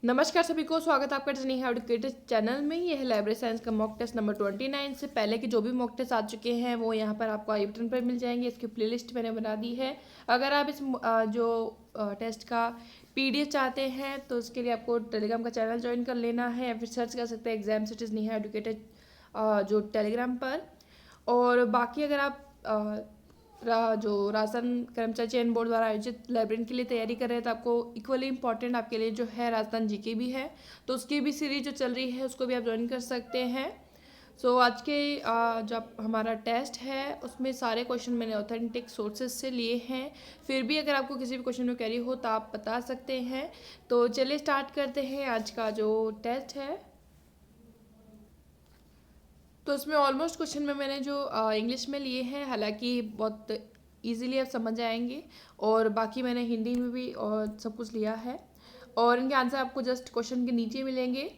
नमस्कार सभी को, स्वागत है आपका ट्रेनिंग हाउ एडुकेटेड चैनल में। ये है लाइब्रेरी साइंस का मॉक टेस्ट नंबर 29। से पहले के जो भी मॉक टेस्ट आ चुके हैं वो यहाँ पर आपको आई बटन पर मिल जाएंगे। इसकी प्लेलिस्ट मैंने बना दी है। अगर आप इस जो टेस्ट का पीडीएफ चाहते हैं तो उसके लिए आपको टेलीग्राम का चैनल ज्वाइन कर लेना है, या फिर सर्च कर सकते हैं एग्जाम सिटीज नेहा एडुकेटेड जो टेलीग्राम पर। और बाकी अगर आप जो राजस्थान कर्मचारी चयन बोर्ड द्वारा आयोजित लाइब्रेरियन के लिए तैयारी कर रहे हैं तो आपको इक्वली इंपॉर्टेंट आपके लिए जो है राजस्थान जीके भी है, तो उसकी भी सीरीज जो चल रही है उसको भी आप ज्वाइन कर सकते हैं। सो आज के जो हमारा टेस्ट है उसमें सारे क्वेश्चन मैंने ऑथेंटिक सोर्सेज से लिए हैं। फिर भी अगर आपको किसी भी क्वेश्चन में क्वेरी हो तो आप बता सकते हैं। तो चलिए स्टार्ट करते हैं आज का जो टेस्ट है। तो इसमें ऑलमोस्ट क्वेश्चन में मैंने जो इंग्लिश में लिए हैं, हालांकि बहुत इजीली आप समझ जाएंगे, और बाकी मैंने हिंदी में भी और सब कुछ लिया है, और इनके आंसर आपको जस्ट क्वेश्चन के नीचे मिलेंगे।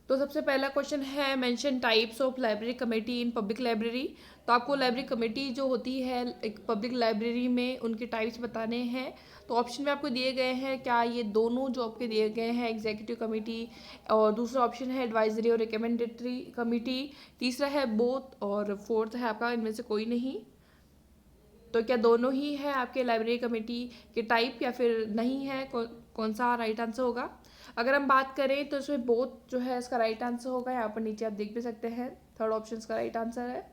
तो सबसे पहला क्वेश्चन है, mention types of library committee in public library. तो आपको लाइब्रेरी कमेटी जो होती है एक पब्लिक लाइब्रेरी में, उनके टाइप्स बताने हैं। तो ऑप्शन में आपको दिए गए हैं, क्या ये दोनों जो आपके दिए गए हैं एग्जीक्यूटिव कमेटी, और दूसरा ऑप्शन है एडवाइजरी और रिकमेंडेटरी कमेटी, तीसरा है बोथ, और फोर्थ है आपका इनमें से कोई नहीं। तो क्या दोनों ही है आपके लाइब्रेरी कमेटी के टाइप, या फिर नहीं है? कौन सा राइट आंसर होगा? अगर हम बात करें तो इसमें बोथ जो है इसका राइट आंसर होगा। यहाँ पर नीचे आप देख भी सकते हैं, थर्ड ऑप्शन का राइट आंसर है।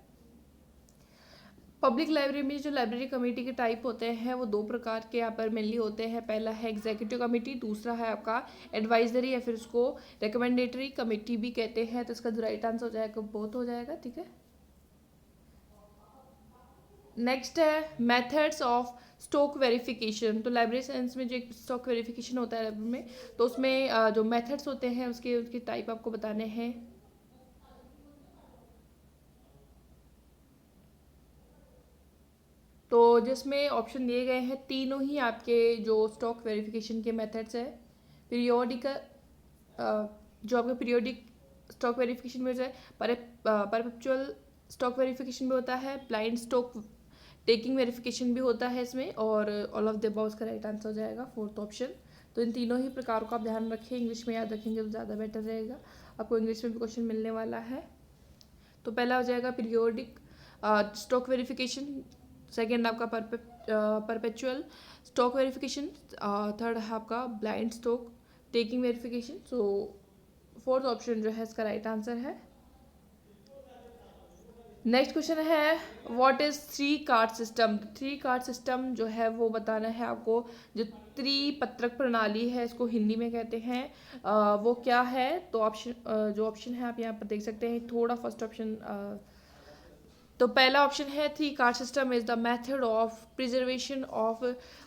पब्लिक लाइब्रेरी में जो लाइब्रेरी कमेटी के टाइप होते हैं वो दो प्रकार के यहाँ पर मेनली होते हैं। पहला है एग्जीक्यूटिव कमेटी, दूसरा है आपका एडवाइजरी, या फिर उसको रिकमेंडेटरी कमेटी भी कहते हैं। तो इसका जो राइट आंसर हो जाएगा बोथ हो जाएगा। ठीक है, नेक्स्ट है मेथड्स ऑफ स्टॉक वेरिफिकेशन। तो लाइब्रेरी साइंस में जो एक स्टॉक वेरिफिकेशन होता है लाइब्रेरी में, तो उसमें जो मेथड्स होते हैं उसके उसके टाइप आपको बताने हैं। तो जिसमें ऑप्शन दिए गए हैं तीनों ही आपके जो स्टॉक वेरिफिकेशन के मेथड्स है। पीरियोडिकल जो आपका पीरियोडिक स्टॉक वेरिफिकेशन में होता है, परपेचुअल स्टॉक वेरिफिकेशन भी होता है, ब्लाइंड स्टॉक टेकिंग वेरिफिकेशन भी होता है इसमें, और ऑल ऑफ द अबव का राइट आंसर हो जाएगा फोर्थ ऑप्शन। तो इन तीनों ही प्रकारों का आप ध्यान रखें, इंग्लिश में याद रखेंगे तो ज़्यादा बेटर रहेगा। आपको इंग्लिश में भी क्वेश्चन मिलने वाला है। तो पहला हो जाएगा पीरियोडिक स्टॉक वेरिफिकेशन, सेकेंड आपका परपेचुअल स्टॉक वेरिफिकेशन, थर्ड है आपका ब्लाइंड स्टॉक टेकिंग वेरिफिकेशन। सो फोर्थ ऑप्शन जो है इसका राइट आंसर है। नेक्स्ट क्वेश्चन है, what is three card system. Three card system जो है वो बताना है आपको। जो त्रिपत्रक प्रणाली है इसको हिंदी में कहते हैं, वो क्या है? तो ऑप्शन जो ऑप्शन है आप यहाँ पर देख सकते हैं, थोड़ा फर्स्ट ऑप्शन। तो पहला ऑप्शन है, three card system is the method of preservation of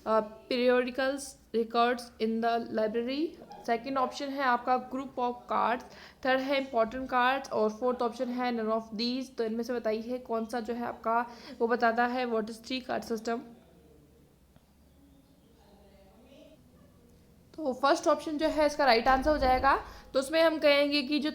periodicals records in the library. Second option है आपका ग्रुप ऑफ कार्ड्स, थर्ड है इंपॉर्टेंट कार्ड्स, और फोर्थ ऑप्शन है नन ऑफ दीज। तो इनमें से बताइए कौन सा जो है आपका वो बताता है what is three card system. तो फर्स्ट ऑप्शन जो है इसका राइट आंसर हो जाएगा। तो उसमें हम कहेंगे कि जो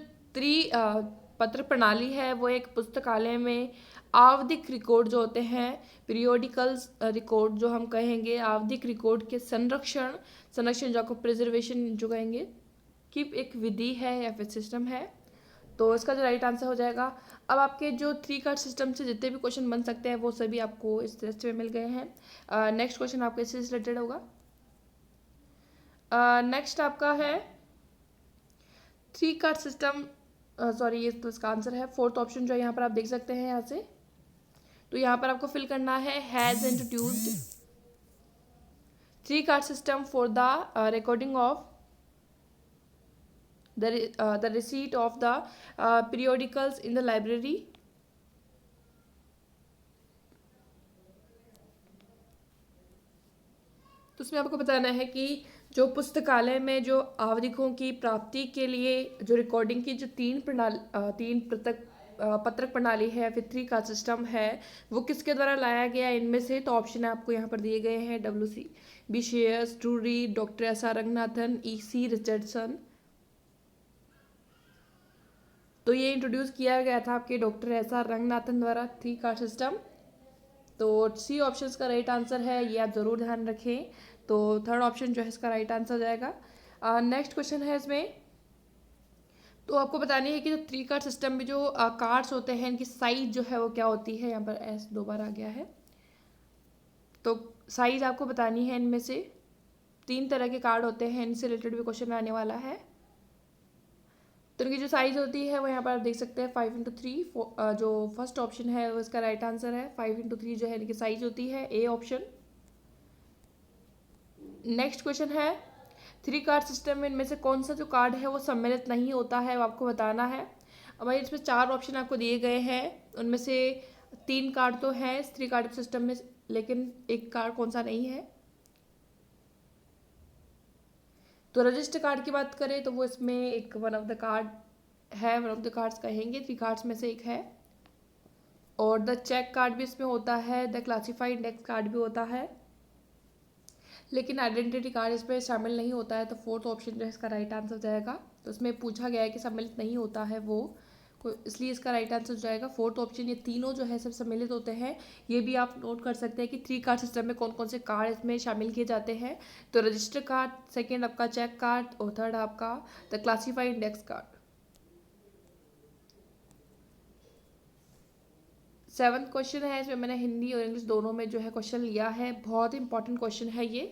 पत्र प्रणाली है वो एक पुस्तकालय में आवधिक रिकॉर्ड जो होते हैं, पीरियोडिकल्स रिकॉर्ड जो हम कहेंगे, आवधिक रिकॉर्ड के संरक्षण संरक्षण जो आपको प्रिजर्वेशन जो कहेंगे की एक विधि है या फिर सिस्टम है। तो इसका जो राइट आंसर हो जाएगा। अब आपके जो थ्री कार्ड सिस्टम से जितने भी क्वेश्चन बन सकते हैं वो सभी आपको इस टेस्ट में मिल गए हैं। नेक्स्ट क्वेश्चन आपके इससे रिलेटेड होगा। नेक्स्ट आपका है थ्री कार्ड सिस्टम, सॉरी ये तो इसका आंसर है फोर्थ ऑप्शन जो यहाँ पर आप देख सकते हैं यहाँ से। तो यहाँ पर आपको फिल करना है, has introduced three card system for the recording of the receipt of the periodicals in the library. तो उसमें आपको बताना है कि जो पुस्तकालय में जो आवधिकों की प्राप्ति के लिए जो रिकॉर्डिंग की जो तीन पत्रक प्रणाली है, फिर थ्री का सिस्टम है, वो किसके द्वारा लाया गया इनमें से। तो ऑप्शन आपको यहाँ पर दिए गए हैं, WC shares, Drury, doctor S R Ranganathan, EC Richardson. तो ये इंट्रोड्यूस किया गया था आपके डॉक्टर S R रंगनाथन द्वारा थ्री का सिस्टम। तो सी ऑप्शन का राइट आंसर है, ये आप ज़रूर ध्यान रखें। तो थर्ड ऑप्शन जो है इसका राइट आंसर हो जाएगा। नेक्स्ट क्वेश्चन है इसमें, तो आपको बतानी है कि जो 3 कार्ड सिस्टम में जो कार्ड्स होते हैं इनकी साइज जो है वो क्या होती है। यहाँ पर एस 2 बार आ गया है, तो साइज आपको बतानी है। इनमें से 3 तरह के कार्ड होते हैं, इनसे रिलेटेड भी क्वेश्चन आने वाला है। तो इनकी जो साइज होती है वो यहाँ पर आप देख सकते हैं 5x3। जो फर्स्ट ऑप्शन है वो इसका राइट आंसर है। 5x3 जो है इनकी साइज होती है, ए ऑप्शन। नेक्स्ट क्वेश्चन है, 3 कार्ड सिस्टम में इनमें से कौन सा जो कार्ड है वो सम्मिलित नहीं होता है, वो आपको बताना है। अब भाई इसमें 4 ऑप्शन आपको दिए गए हैं, उनमें से 3 कार्ड तो हैं इस 3 कार्ड सिस्टम में, लेकिन एक कार्ड कौन सा नहीं है। तो रजिस्टर कार्ड की बात करें तो वो इसमें एक वन ऑफ द कार्ड है, वन ऑफ द कार्ड्स कहेंगे, 3 कार्ड्स में से एक है। और द चेक कार्ड भी इसमें होता है, द क्लासिफाइड इंडेक्स कार्ड भी होता है, लेकिन आइडेंटिटी कार्ड इसमें शामिल नहीं होता है। तो 4th ऑप्शन जो है इसका राइट आंसर जाएगा। तो इसमें पूछा गया है कि सम्मिलित नहीं होता है वो, इसलिए इसका राइट आंसर जाएगा 4th ऑप्शन। ये तीनों जो है सब सम्मिलित होते हैं। ये भी आप नोट कर सकते हैं कि 3 कार्ड सिस्टम में कौन कौन से कार्ड इसमें शामिल किए जाते हैं। तो रजिस्टर कार्ड, सेकेंड आपका चेक कार्ड, और थर्ड आपका the classified index card. 7th question है, इसमें मैंने हिंदी और इंग्लिश दोनों में जो है क्वेश्चन लिया है, बहुत इंपॉर्टेंट क्वेश्चन है ये।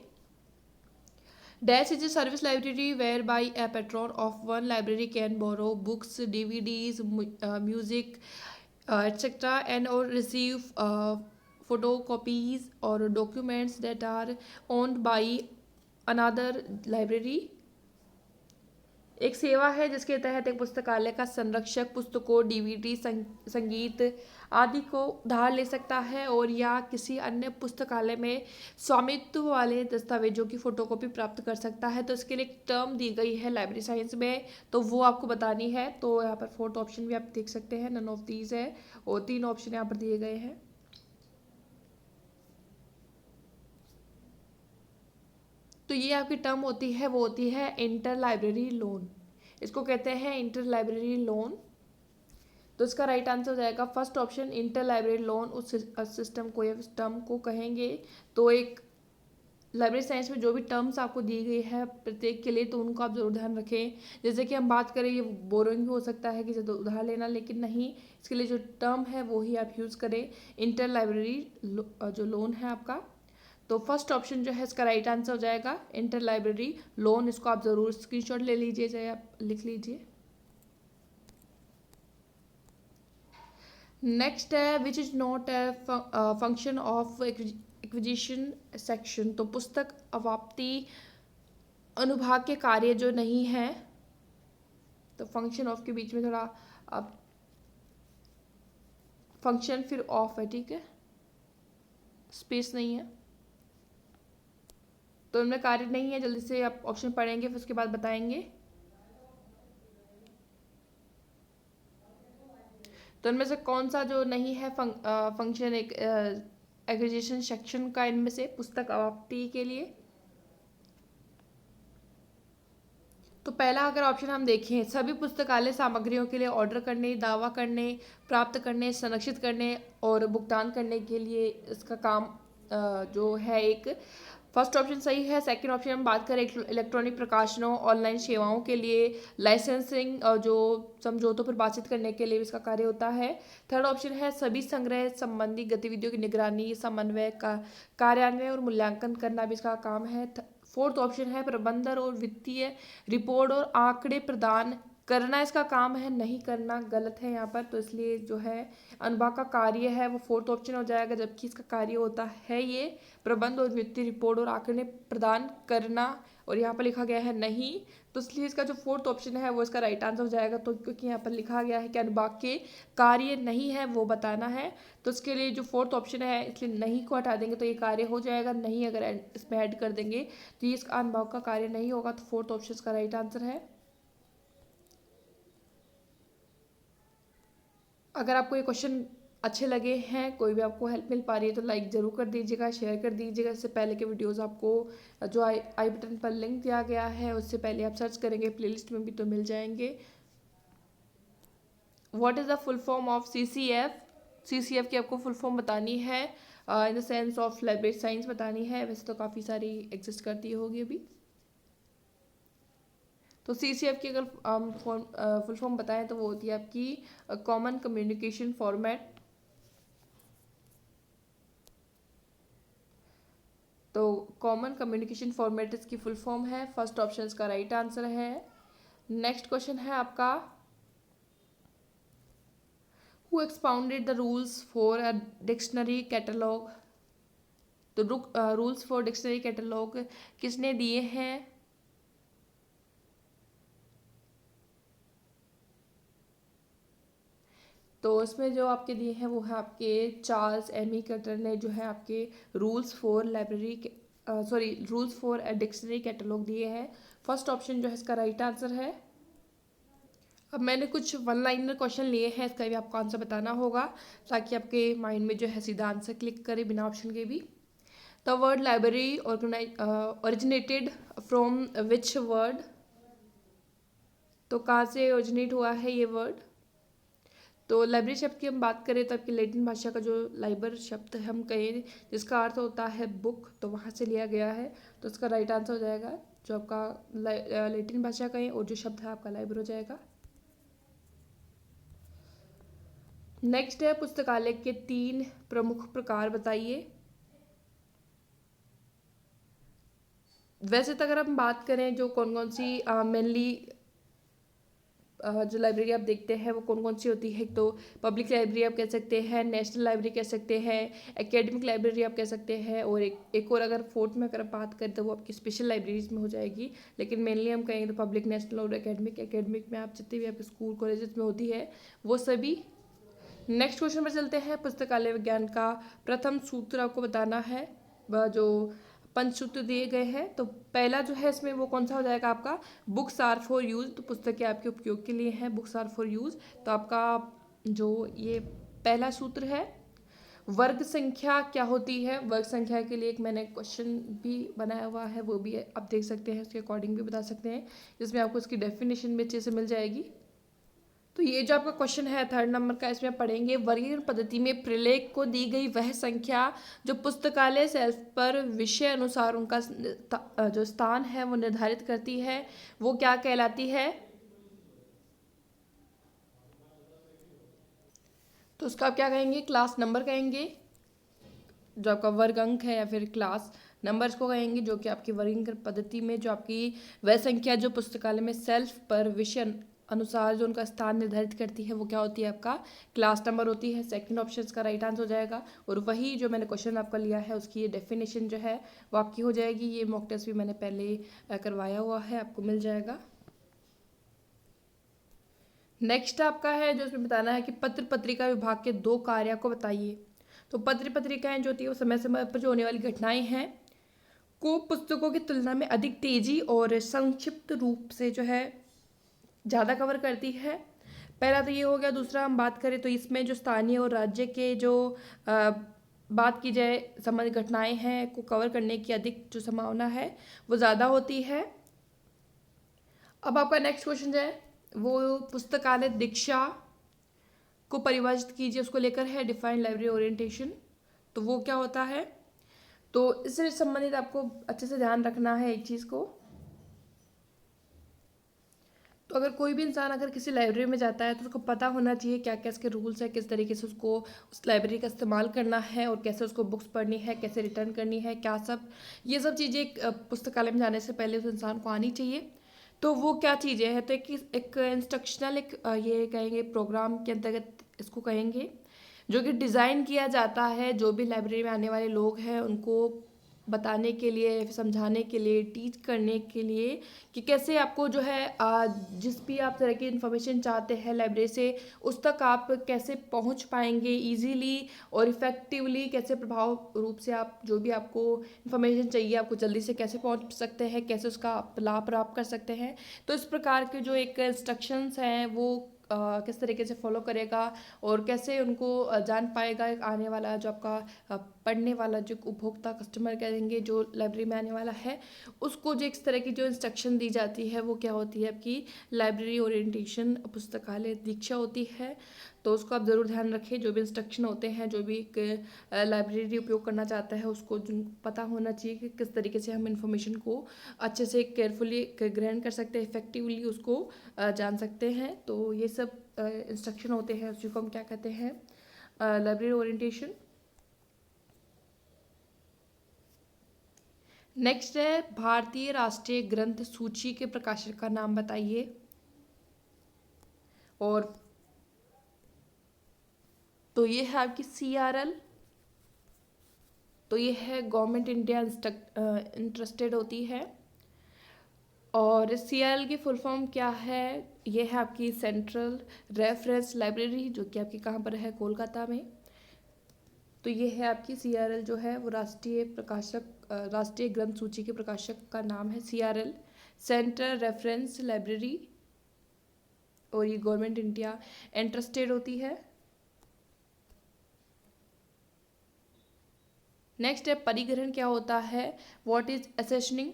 Dash is a service library whereby a patron of one library can borrow books, DVDs, music, etc., and or receive photocopies or documents that are owned by another library। एक सेवा है जिसके तहत एक पुस्तकालय का संरक्षक पुस्तकों, डीवीडी, संगीत आदि को उधार ले सकता है और या किसी अन्य पुस्तकालय में स्वामित्व वाले दस्तावेजों की फोटोकॉपी प्राप्त कर सकता है। तो इसके लिए एक टर्म दी गई है लाइब्रेरी साइंस में, तो वो आपको बतानी है। तो यहाँ पर 4th ऑप्शन भी आप देख सकते हैं, नन ऑफ दीज है, और 3 ऑप्शन यहाँ पर दिए गए हैं। तो ये आपकी टर्म होती है, वो होती है इंटर लाइब्रेरी लोन, इसको कहते हैं इंटर लाइब्रेरी लोन। तो इसका राइट आंसर हो जाएगा first option, inter library loan. उस सिस्टम को या टर्म को कहेंगे। तो एक लाइब्रेरी साइंस में जो भी टर्म्स आपको दी गई है प्रत्येक के लिए, तो उनको आप जरूर ध्यान रखें। जैसे कि हम बात करें, ये बोरोइंग हो सकता है कि जब उधार लेना, लेकिन नहीं, इसके लिए जो टर्म है वो ही आप यूज़ करें, इंटर लाइब्रेरी जो लोन है आपका। तो फर्स्ट ऑप्शन जो है इसका राइट आंसर हो जाएगा इंटर लाइब्रेरी लोन। इसको आप ज़रूर स्क्रीनशॉट ले लीजिए, चाहे आप लिख लीजिए। नेक्स्ट है, which is not a function of acquisition section. तो पुस्तक अवाप्ति अनुभाग के कार्य जो नहीं है, तो फंक्शन ऑफ के बीच में थोड़ा फंक्शन फिर ऑफ है, ठीक है, स्पेस नहीं है, तो इनमें कार्य नहीं है। जल्दी से आप ऑप्शन पढ़ेंगे फिर उसके बाद बताएंगे। तो इनमें से कौन सा जो नहीं है फंक्शन एक एग्रीगेशन सेक्शन का, इनमें से पुस्तक अवाप्ति के लिए। तो पहला अगर ऑप्शन हम देखें, सभी पुस्तकालय सामग्रियों के लिए ऑर्डर करने, दावा करने, प्राप्त करने, संरक्षित करने और भुगतान करने के लिए इसका काम जो है एक फर्स्ट ऑप्शन सही है। सेकंड ऑप्शन हम बात करें इलेक्ट्रॉनिक प्रकाशनों, ऑनलाइन सेवाओं के लिए लाइसेंसिंग जो समझौतों पर बातचीत करने के लिए इसका कार्य होता है। थर्ड ऑप्शन है सभी संग्रह संबंधी गतिविधियों की निगरानी, समन्वय का कार्यान्वयन और मूल्यांकन करना भी इसका काम है। फोर्थ ऑप्शन है प्रबंधन और वित्तीय रिपोर्ट और आंकड़े प्रदान करना इसका काम है, नहीं करना गलत है यहाँ पर। तो इसलिए जो है अनुभाग का कार्य है वो 4th ऑप्शन हो जाएगा, जबकि इसका कार्य होता है ये प्रबंध और वित्तीय रिपोर्ट और आंकड़े प्रदान करना, और यहाँ पर लिखा गया है नहीं। तो इसलिए इसका जो 4th ऑप्शन है वो इसका राइट आंसर हो जाएगा। तो क्योंकि यहाँ पर लिखा गया है कि अनुभाग के कार्य नहीं है वो बताना है, तो इसके लिए जो 4th ऑप्शन है, इसलिए नहीं को हटा देंगे तो ये कार्य हो जाएगा। नहीं अगर इसमें ऐड कर देंगे तो ये इसका अनुभाग का कार्य नहीं होगा। तो 4th ऑप्शन इसका राइट आंसर है। अगर आपको ये क्वेश्चन अच्छे लगे हैं, कोई भी आपको हेल्प मिल पा रही है, तो लाइक ज़रूर कर दीजिएगा, शेयर कर दीजिएगा। इससे पहले के वीडियोस आपको जो आई बटन पर लिंक दिया गया है उससे पहले आप सर्च करेंगे प्लेलिस्ट में भी तो मिल जाएंगे। What is the full form of CCF? CCF की आपको फुल फॉर्म बतानी है, in the sense of library science बतानी है। वैसे तो काफ़ी सारी एग्जिस्ट करती होगी अभी। तो CCF की अगर फुल फॉर्म बताएं तो वो होती है आपकी कॉमन कम्युनिकेशन फॉर्मेट। तो कॉमन कम्युनिकेशन फॉर्मेट इसकी फुल फॉर्म है। फर्स्ट ऑप्शन इसका राइट आंसर है। नेक्स्ट क्वेश्चन है आपका, who expounded the rules for a dictionary catalogue. तो रूल्स फॉर डिक्शनरी कैटलॉग किसने दिए हैं? तो इसमें जो आपके दिए हैं वो है आपके चार्ल्स एमी कटर ने जो है आपके rules for library sorry rules for a dictionary catalogue दिए हैं। फर्स्ट ऑप्शन जो है इसका राइट आंसर है। अब मैंने कुछ वन लाइनर क्वेश्चन लिए हैं, इसका भी आपको आंसर बताना होगा ताकि आपके माइंड में जो है सीधा आंसर क्लिक करे बिना ऑप्शन के भी। The word library originated from which word. तो कहाँ से ओरिजिनेट हुआ है ये वर्ड? तो लाइब्रेरी शब्द की हम बात करें तो आपकी लैटिन भाषा का जो लाइबर शब्द हम कहें जिसका अर्थ होता है बुक, तो वहाँ से लिया गया है। तो इसका राइट आंसर हो जाएगा जो आपका लैटिन भाषा कहें और जो शब्द है आपका लाइबर हो जाएगा। नेक्स्ट है, पुस्तकालय के 3 प्रमुख प्रकार बताइए। वैसे तो अगर हम बात करें जो कौन कौन सी मेनली जो लाइब्रेरी आप देखते हैं वो कौन कौन सी होती है, तो पब्लिक लाइब्रेरी आप कह सकते हैं, नेशनल लाइब्रेरी कह सकते हैं, एकेडमिक लाइब्रेरी आप कह सकते हैं, और एक और अगर फोर्थ में अगर बात करें तो वो आपकी स्पेशल लाइब्रेरीज में हो जाएगी। लेकिन मेनली हम कहेंगे तो पब्लिक, नेशनल और एकेडमिक में आप जितने भी आपके स्कूल कॉलेजेस में होती है वो सभी। नेक्स्ट क्वेश्चन पर चलते हैं। पुस्तकालय विज्ञान का प्रथम सूत्र आपको बताना है। जो पंचसूत्र दिए गए हैं तो पहला जो है इसमें वो कौन सा हो जाएगा आपका, बुक्स आर फॉर यूज। तो पुस्तकें आपके उपयोग के लिए हैं, बुक्स आर फॉर यूज। तो आपका जो ये पहला सूत्र है। वर्ग संख्या क्या होती है? वर्ग संख्या के लिए एक मैंने क्वेश्चन भी बनाया हुआ है, वो भी आप देख सकते हैं, उसके अकॉर्डिंग भी बता सकते हैं, जिसमें आपको इसकी डेफिनेशन भी अच्छे से मिल जाएगी। तो ये जो आपका क्वेश्चन है 3rd नंबर का, इसमें पढ़ेंगे वर्गीकरण पद्धति में प्रलेख को दी गई वह संख्या जो पुस्तकालय सेल्फ पर विषय अनुसार उनका जो स्थान है वो निर्धारित करती है, वो क्या कहलाती है? तो उसका आप क्या कहेंगे? क्लास नंबर कहेंगे। जो आपका वर्ग अंक है या फिर क्लास नंबर्स को कहेंगे, जो कि आपकी वर्गीकरण पद्धति में जो आपकी वह संख्या जो पुस्तकालय में सेल्फ पर विषय अनुसार जो उनका स्थान निर्धारित करती है वो क्या होती है? आपका क्लास नंबर होती है। सेकंड ऑप्शन का राइट आंसर हो जाएगा। और वही जो मैंने क्वेश्चन आपका लिया है उसकी ये डेफिनेशन जो है वो आपकी हो जाएगी। ये मॉक टेस्ट भी मैंने पहले करवाया हुआ है, आपको मिल जाएगा। नेक्स्ट आपका है जो इसमें बताना है कि पत्र पत्रिका विभाग के 2 कार्य को बताइए। तो पत्र पत्रिकाएं जो होती है वो समय समय पर जो होने वाली घटनाएं हैं को पुस्तकों की तुलना में अधिक तेजी और संक्षिप्त रूप से जो है ज़्यादा कवर करती है। पहला तो ये हो गया। दूसरा हम बात करें तो इसमें जो स्थानीय और राज्य के जो बात की जाए संबंधित घटनाएं हैं को कवर करने की अधिक जो संभावना है वो ज़्यादा होती है। अब आपका नेक्स्ट क्वेश्चन जो है वो पुस्तकालय दीक्षा को परिभाषित कीजिए, उसको लेकर है डिफाइंड लाइब्रेरी ओरिएंटेशन। तो वो क्या होता है? तो इससे संबंधित आपको अच्छे से ध्यान रखना है एक चीज़ को। तो अगर कोई भी इंसान अगर किसी लाइब्रेरी में जाता है तो उसको पता होना चाहिए क्या क्या इसके रूल्स है, किस तरीके से उसको उस लाइब्रेरी का इस्तेमाल करना है और कैसे उसको बुक्स पढ़नी है, कैसे रिटर्न करनी है, क्या सब ये सब चीज़ें एक पुस्तकालय में जाने से पहले उस इंसान को आनी चाहिए। तो वो क्या चीज़ें हैं? तो एक इंस्ट्रक्शनल एक ये कहेंगे प्रोग्राम के अंतर्गत इसको कहेंगे, जो कि डिज़ाइन किया जाता है जो भी लाइब्रेरी में आने वाले लोग हैं उनको बताने के लिए, समझाने के लिए, टीच करने के लिए कि कैसे आपको जो है जिस भी आप तरह की इन्फॉर्मेशन चाहते हैं लाइब्रेरी से उस तक आप कैसे पहुंच पाएंगे इजीली और इफ़ेक्टिवली, कैसे प्रभाव रूप से आप जो भी आपको इन्फॉर्मेशन चाहिए आपको जल्दी से कैसे पहुंच सकते हैं, कैसे उसका आप लाभ प्राप्त कर सकते हैं। तो इस प्रकार के जो एक इंस्ट्रक्शंस हैं वो किस तरीके से फॉलो करेगा और कैसे उनको जान पाएगा आने वाला जो आपका पढ़ने वाला जो उपभोक्ता कस्टमर कहेंगे, जो लाइब्रेरी में आने वाला है, उसको जो इस तरह की जो इंस्ट्रक्शन दी जाती है वो क्या होती है, आपकी लाइब्रेरी ओरिएंटेशन पुस्तकालय दीक्षा होती है। तो उसको आप ज़रूर ध्यान रखें। जो भी इंस्ट्रक्शन होते हैं, जो भी एक लाइब्रेरी उपयोग करना चाहता है उसको पता होना चाहिए कि किस तरीके से हम इंफॉर्मेशन को अच्छे से केयरफुली ग्रहण कर सकते हैं, इफेक्टिवली उसको जान सकते हैं। तो ये सब इंस्ट्रक्शन होते हैं, उसी को हम क्या कहते हैं, लाइब्रेरी ओरिएंटेशन। नेक्स्ट है भारतीय राष्ट्रीय ग्रंथ सूची के प्रकाशक का नाम बताइए। और तो ये है आपकी CRL। तो ये है गवर्नमेंट इंडिया इंटरेस्टेड होती है। और CRL की फुल फॉर्म क्या है, ये है आपकी सेंट्रल रेफरेंस लाइब्रेरी, जो कि आपकी कहाँ पर है, कोलकाता में। तो ये है आपकी CRL जो है वो राष्ट्रीय राष्ट्रीय ग्रंथ सूची के प्रकाशक का नाम है CRL, सेंट्रल रेफरेंस लाइब्रेरी। और ये गवर्नमेंट इंडिया इंटरेस्टेड होती है। नेक्स्ट है परिग्रहण क्या होता है, व्हाट इज एसेशनिंग।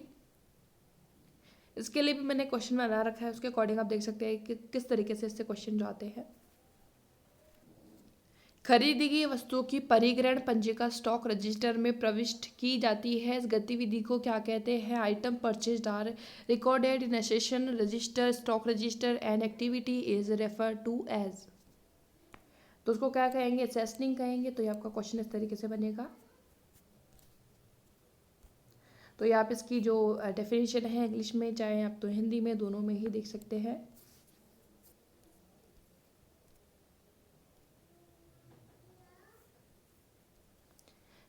इसके लिए भी मैंने क्वेश्चन बना रखा है, उसके अकॉर्डिंग आप देख सकते हैं कि किस तरीके से इससे क्वेश्चन जो आते हैं। खरीदी गई वस्तुओं की परिग्रहण पंजिका स्टॉक रजिस्टर में प्रविष्ट की जाती है। इस गतिविधि को क्या कहते हैं, item purchased are recorded in accession register, stock register and activity is refer to as. तो उसको क्या कहेंगे, एसेशनिंग कहेंगे। तो ये आपका क्वेश्चन इस तरीके से बनेगा। तो ये आप इसकी जो डेफिनेशन है इंग्लिश में, चाहे आप तो हिंदी में, दोनों में ही देख सकते हैं।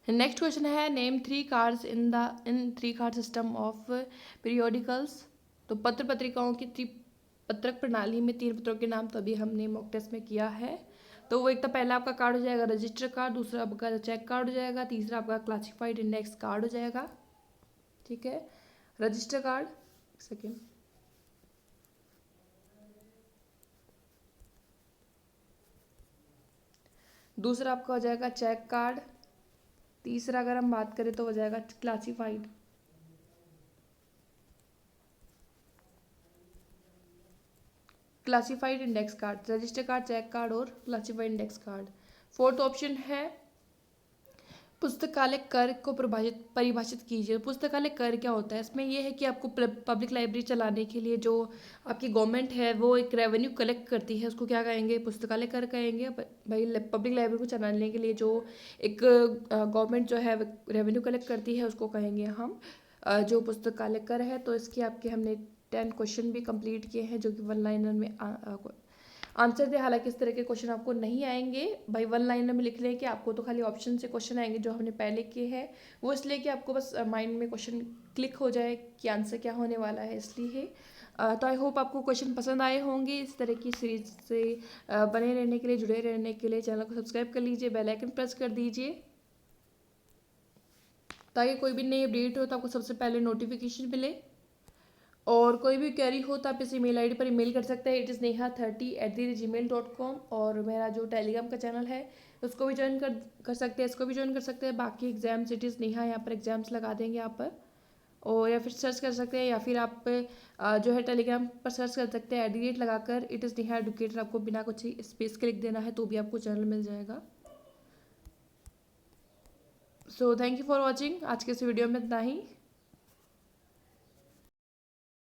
नेक्स्ट क्वेश्चन है name 3 cards in 3 card system of periodicals. तो पत्र पत्रिकाओं की पत्रक प्रणाली में 3 पत्रों के नाम तो अभी हमने मॉक टेस्ट में किया है। तो वो एक तो पहला आपका कार्ड हो जाएगा रजिस्टर कार्ड, दूसरा आपका चेक कार्ड हो जाएगा, तीसरा आपका क्लासिफाइड इंडेक्स कार्ड हो जाएगा। ठीक है, रजिस्टर कार्ड, सेकेंड, दूसरा आपका हो जाएगा चेक कार्ड, तीसरा अगर हम बात करें तो हो जाएगा classified. Classified index card, register card, check card और classified index card. Fourth option है पुस्तकालय कर को परिभाषित कीजिए। पुस्तकालय कर क्या होता है, इसमें यह है कि आपको पब्लिक लाइब्रेरी चलाने के लिए जो आपकी गवर्नमेंट है वो एक रेवेन्यू कलेक्ट करती है, उसको क्या कहेंगे, पुस्तकालय कर कहेंगे। भाई पब्लिक लाइब्रेरी को चलाने के लिए जो एक गवर्नमेंट जो है रेवेन्यू कलेक्ट करती है उसको कहेंगे हम जो पुस्तकालय कर है। तो इसके आपके हमने 10 क्वेश्चन भी कंप्लीट किए हैं जो कि 1 लाइनर में आंसर थे। हालांकि इस तरह के क्वेश्चन आपको नहीं आएंगे भाई 1 लाइनर में लिख लें कि आपको तो खाली ऑप्शन से क्वेश्चन आएंगे जो हमने पहले किए हैं, वो इसलिए कि आपको बस माइंड में क्वेश्चन क्लिक हो जाए कि आंसर क्या होने वाला है, इसलिए। तो आई होप आपको क्वेश्चन पसंद आए होंगे। इस तरह की सीरीज से बने रहने के लिए, जुड़े रहने के लिए चैनल को सब्सक्राइब कर लीजिए, बेल आइकन प्रेस कर दीजिए ताकि कोई भी नई अपडेट हो तो आपको सबसे पहले नोटिफिकेशन मिले। और कोई भी क्वेरी हो तो आप इस ईमेल आईडी पर ईमेल कर सकते हैं, itizneha30@gmail.com। और मेरा जो टेलीग्राम का चैनल है उसको भी ज्वाइन कर सकते हैं, इसको भी ज्वाइन कर सकते हैं। बाकी एग्जाम्स इट इज़ नेहा यहाँ पर एग्जाम्स लगा देंगे यहाँ पर, और या फिर सर्च कर सकते हैं, या फिर आप जो है टेलीग्राम पर सर्च कर सकते हैं @ लगाकर इट इज़ नेहा एडुकेटर। आपको बिना कुछ स्पेस के लिख देना है तो भी आपको चैनल मिल जाएगा। So thank you for watching. आज के इस वीडियो में इतना ही।